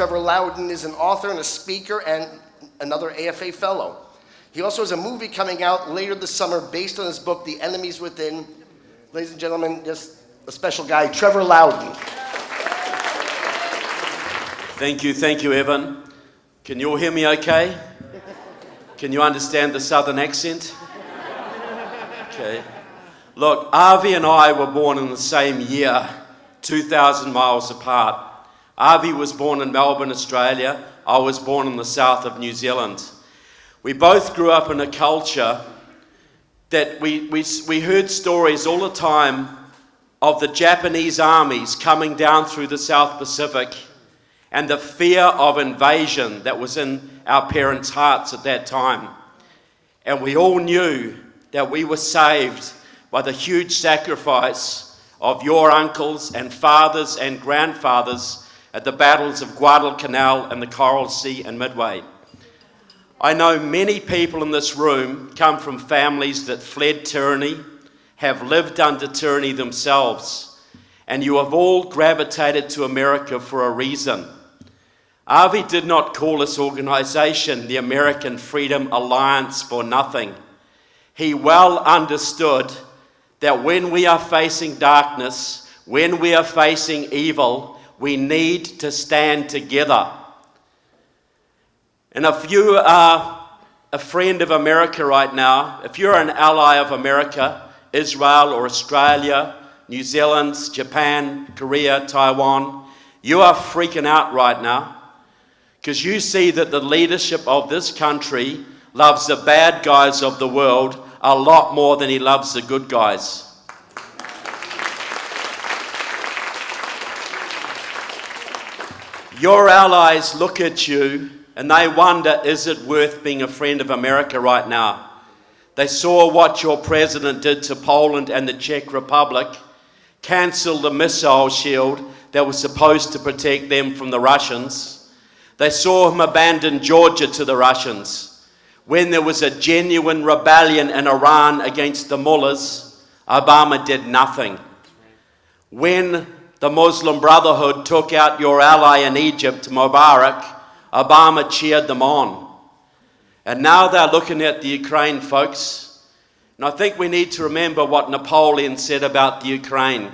Trevor Loudon is an author and a speaker and another AFA fellow. He also has a movie coming out later this summer based on his book, The Enemies Within. Ladies and gentlemen, just a special guy, Trevor Loudon. Thank you, Evan. Can you all hear me okay? Can you understand the southern accent? Okay. Look, Avi and I were born in the same year, 2,000 miles apart. Avi was born in Melbourne, Australia. I was born in the south of New Zealand. We both grew up in a culture that we heard stories all the time of the Japanese armies coming down through the South Pacific and the fear of invasion that was in our parents' hearts at that time. And we all knew that we were saved by the huge sacrifice of your uncles and fathers and grandfathers at the battles of Guadalcanal and the Coral Sea and Midway. I know many people in this room come from families that fled tyranny, have lived under tyranny themselves, and you have all gravitated to America for a reason. Avi did not call this organisation the American Freedom Alliance for nothing. He well understood that when we are facing darkness, when we are facing evil, we need to stand together. And if you are a friend of America right now, if you're an ally of America, Israel or Australia, New Zealand, Japan, Korea, Taiwan, you are freaking out right now because you see that the leadership of this country loves the bad guys of the world a lot more than he loves the good guys. Your allies look at you and they wonder, is it worth being a friend of America right now? They saw what your president did to Poland and the Czech Republic, cancel the missile shield that was supposed to protect them from the Russians. They saw him abandon Georgia to the Russians. When there was a genuine rebellion in Iran against the mullahs, Obama did nothing. When the Muslim Brotherhood took out your ally in Egypt, Mubarak, Obama cheered them on. And now they're looking at the Ukraine, folks. And I think we need to remember what Napoleon said about the Ukraine.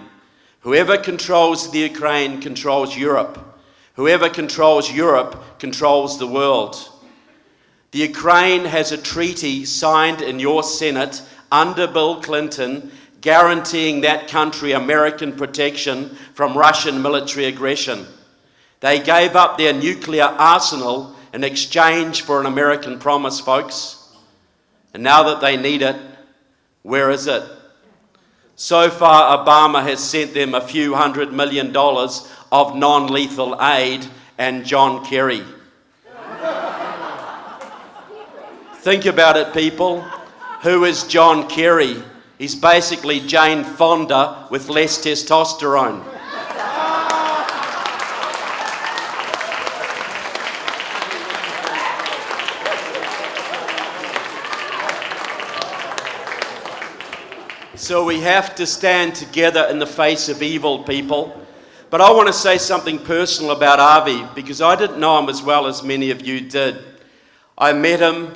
Whoever controls the Ukraine controls Europe. Whoever controls Europe controls the world. The Ukraine has a treaty signed in your Senate under Bill Clinton guaranteeing that country American protection from Russian military aggression. They gave up their nuclear arsenal in exchange for an American promise, folks. And now that they need it, where is it? So far, Obama has sent them a few $100 million of non-lethal aid and John Kerry. Think about it, people. Who is John Kerry? He's basically Jane Fonda with less testosterone. So we have to stand together in the face of evil, people. But I want to say something personal about Avi, because I didn't know him as well as many of you did. I met him,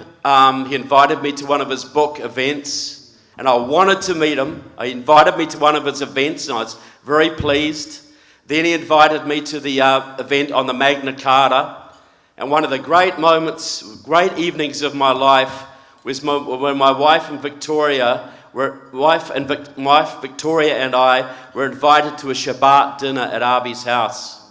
he invited me to one of his book events, and I wanted to meet him. He invited me to one of his events, and I was very pleased. Then he invited me to the event on the Magna Carta, and one of the great moments, great evenings of my life was when my wife Victoria and I were invited to a Shabbat dinner at Avi's house.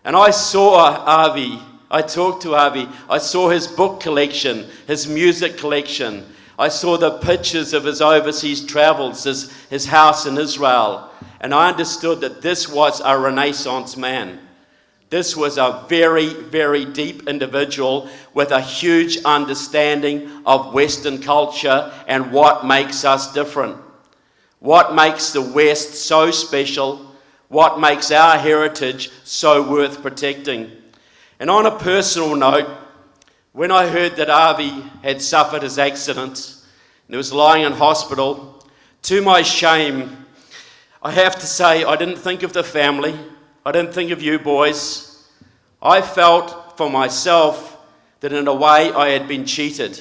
And I saw Avi, I talked to Avi, I saw his book collection, his music collection, I saw the pictures of his overseas travels, his house in Israel, and I understood that this was a Renaissance man. This was a very, very deep individual with a huge understanding of Western culture and what makes us different. What makes the West so special? What makes our heritage so worth protecting? And on a personal note, when I heard that Avi had suffered his accident and he was lying in hospital, to my shame, I have to say I didn't think of the family. I didn't think of you boys. I felt for myself that in a way I had been cheated,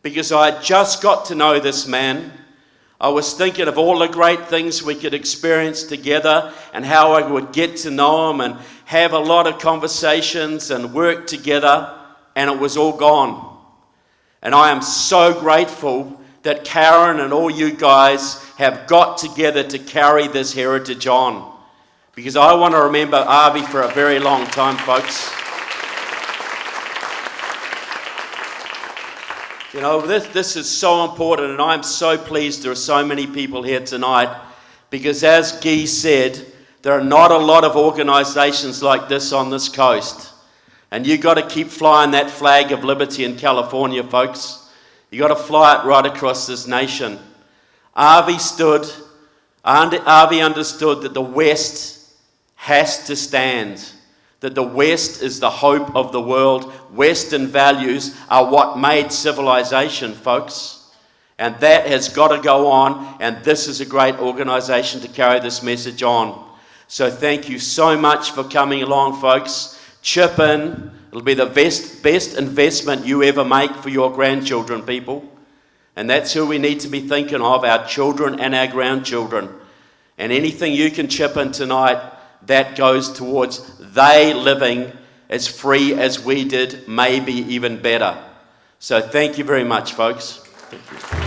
because I had just got to know this man. I was thinking of all the great things we could experience together and how I would get to know him and have a lot of conversations and work together, and it was all gone. And I am so grateful that Karen and all you guys have got together to carry this heritage on, because I want to remember Avi for a very long time, folks. You know, this is so important, and I'm so pleased there are so many people here tonight, because as Guy said, there are not a lot of organisations like this on this coast. And you've got to keep flying that flag of liberty in California, folks. You've got to fly it right across this nation. Avi understood that the West has to stand, that the West is the hope of the world. Western values are what made civilization, folks. And that has got to go on, and this is a great organisation to carry this message on. So thank you so much for coming along, folks. Chip in. It'll be the best investment you ever make for your grandchildren, people. And that's who we need to be thinking of, our children and our grandchildren. And anything you can chip in tonight, that goes towards they living as free as we did, maybe even better. So thank you very much, folks. Thank you.